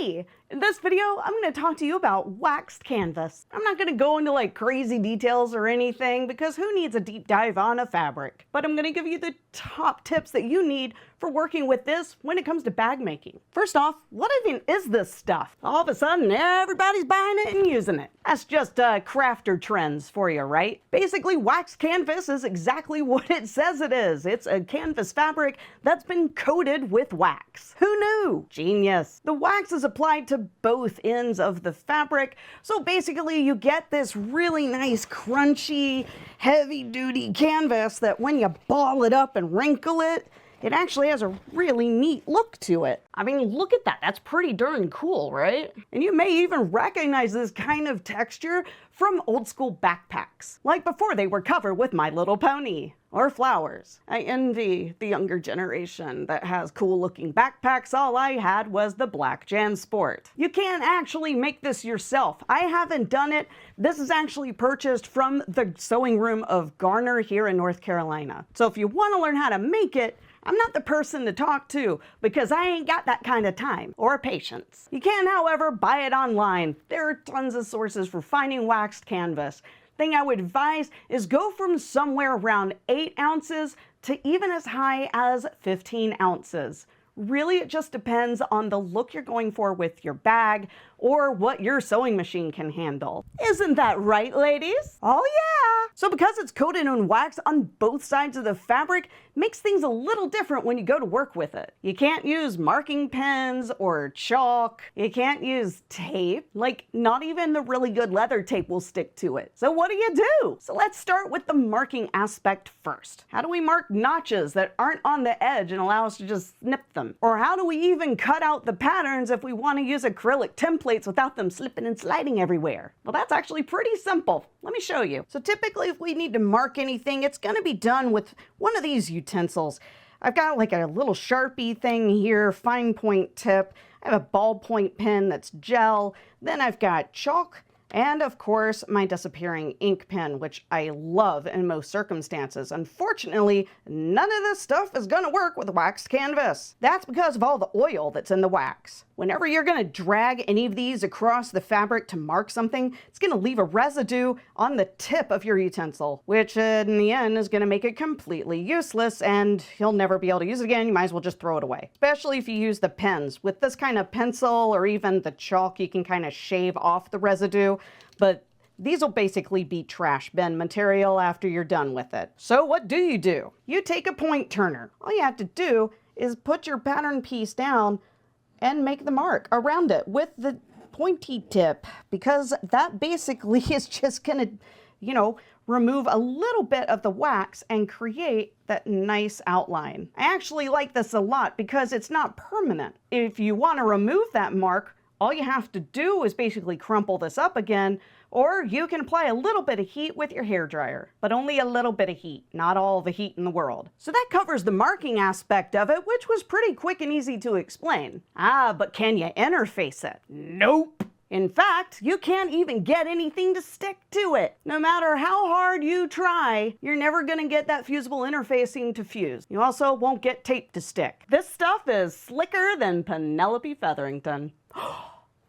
Hey, in this video, I'm going to talk to you about waxed canvas. I'm not going to go into like crazy details or anything because who needs a deep dive on a fabric? But I'm going to give you the top tips that you need for working with this when it comes to bag making. First off, what even is this stuff? All of a sudden, everybody's buying it and using it. That's just crafter trends for you, right? Basically, waxed canvas is exactly what it says it is. It's a canvas fabric that's been coated with wax. Who knew? Genius. The wax is applied to both ends of the fabric, so basically you get this really nice, crunchy, heavy-duty canvas that when you ball it up and wrinkle it, it actually has a really neat look to it. I mean, look at that. That's pretty darn cool, right? And you may even recognize this kind of texture from old school backpacks, like before they were covered with My Little Pony or flowers. I envy the younger generation that has cool looking backpacks. All I had was the Black JanSport. You can actually make this yourself. I haven't done it. This is actually purchased from the sewing room of Garner here in North Carolina. So if you want to learn how to make it, I'm not the person to talk to because I ain't got that kind of time or patience. You can, however, buy it online. There are tons of sources for finding waxed canvas. Thing I would advise is go from somewhere around 8 ounces to even as high as 15 ounces. Really, it just depends on the look you're going for with your bag or what your sewing machine can handle. Isn't that right, ladies? Oh yeah! So because it's coated in wax on both sides of the fabric, makes things a little different when you go to work with it. You can't use marking pens or chalk. You can't use tape. Like, not even the really good leather tape will stick to it. So what do? So let's start with the marking aspect first. How do we mark notches that aren't on the edge and allow us to just snip them? Or how do we even cut out the patterns if we want to use acrylic templates without them slipping and sliding everywhere? Well, that's actually pretty simple. Let me show you. So typically if we need to mark anything, it's going to be done with one of these utensils. I've got like a little Sharpie thing here, fine point tip. I have a ballpoint pen that's gel. Then I've got chalk. And of course, my disappearing ink pen, which I love in most circumstances. Unfortunately, none of this stuff is going to work with waxed canvas. That's because of all the oil that's in the wax. Whenever you're going to drag any of these across the fabric to mark something, it's going to leave a residue on the tip of your utensil, which in the end is going to make it completely useless and you'll never be able to use it again. You might as well just throw it away, especially if you use the pens. With this kind of pencil or even the chalk, you can kind of shave off the residue, but these will basically be trash bin material after you're done with it. So what do? You take a point turner. All you have to do is put your pattern piece down and make the mark around it with the pointy tip, because that basically is just gonna, remove a little bit of the wax and create that nice outline. I actually like this a lot because it's not permanent. If you want to remove that mark, all you have to do is basically crumple this up again, or you can apply a little bit of heat with your hairdryer, but only a little bit of heat, not all the heat in the world. So that covers the marking aspect of it, which was pretty quick and easy to explain. But can you interface it? Nope. In fact, you can't even get anything to stick to it. No matter how hard you try, you're never gonna get that fusible interfacing to fuse. You also won't get tape to stick. This stuff is slicker than Penelope Featherington.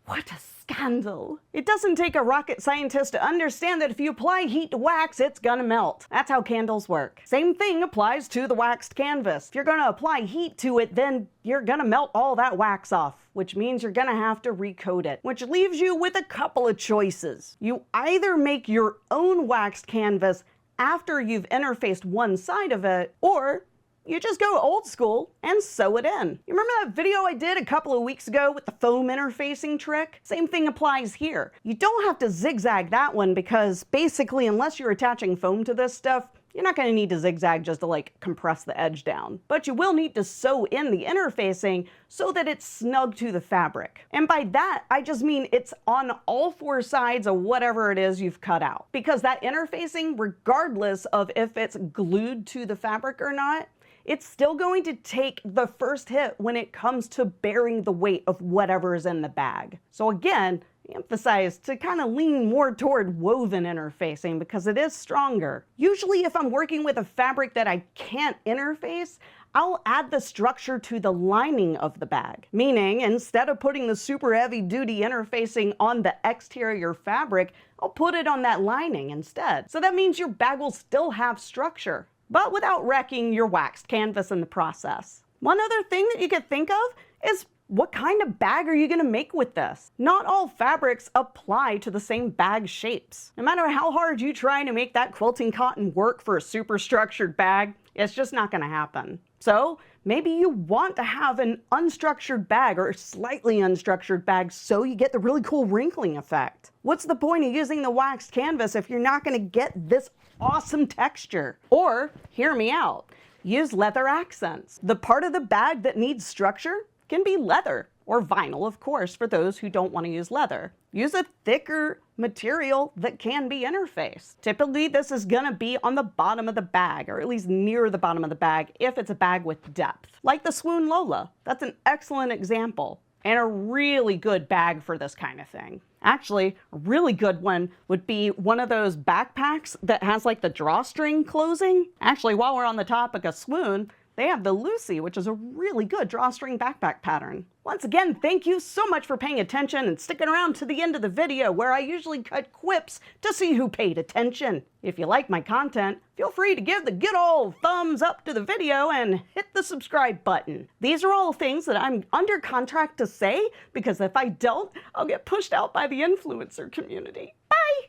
What a scandal. It doesn't take a rocket scientist to understand that if you apply heat to wax, it's gonna melt. That's how candles work. Same thing applies to the waxed canvas. If you're gonna apply heat to it, then you're gonna melt all that wax off, which means you're gonna have to recoat it, which leaves you with a couple of choices. You either make your own waxed canvas after you've interfaced one side of it, or you just go old school and sew it in. You remember that video I did a couple of weeks ago with the foam interfacing trick? Same thing applies here. You don't have to zigzag that one because basically, unless you're attaching foam to this stuff, you're not going to need to zigzag just to like compress the edge down. But you will need to sew in the interfacing so that it's snug to the fabric. And by that, I just mean it's on all 4 sides of whatever it is you've cut out. Because that interfacing, regardless of if it's glued to the fabric or not, it's still going to take the first hit when it comes to bearing the weight of whatever is in the bag. So again, emphasize to kind of lean more toward woven interfacing because it is stronger. Usually if I'm working with a fabric that I can't interface, I'll add the structure to the lining of the bag, meaning instead of putting the super heavy duty interfacing on the exterior fabric, I'll put it on that lining instead. So that means your bag will still have structure, but without wrecking your waxed canvas in the process. One other thing that you could think of is, what kind of bag are you going to make with this? Not all fabrics apply to the same bag shapes. No matter how hard you try to make that quilting cotton work for a super structured bag, it's just not going to happen. So maybe you want to have an unstructured bag or slightly unstructured bag so you get the really cool wrinkling effect. What's the point of using the waxed canvas if you're not going to get this awesome texture? Or, hear me out, use leather accents. The part of the bag that needs structure can be leather, or vinyl, of course, for those who don't want to use leather. Use a thicker material that can be interfaced. Typically, this is going to be on the bottom of the bag, or at least near the bottom of the bag if it's a bag with depth. Like the Swoon Lola. That's an excellent example, and a really good bag for this kind of thing. Actually, a really good one would be one of those backpacks that has like the drawstring closing. Actually, while we're on the topic of Swoon, they have the Lucy, which is a really good drawstring backpack pattern. Once again, thank you so much for paying attention and sticking around to the end of the video, where I usually cut quips to see who paid attention. If you like my content, feel free to give the good old thumbs up to the video and hit the subscribe button. These are all things that I'm under contract to say, because if I don't, I'll get pushed out by the influencer community. Bye!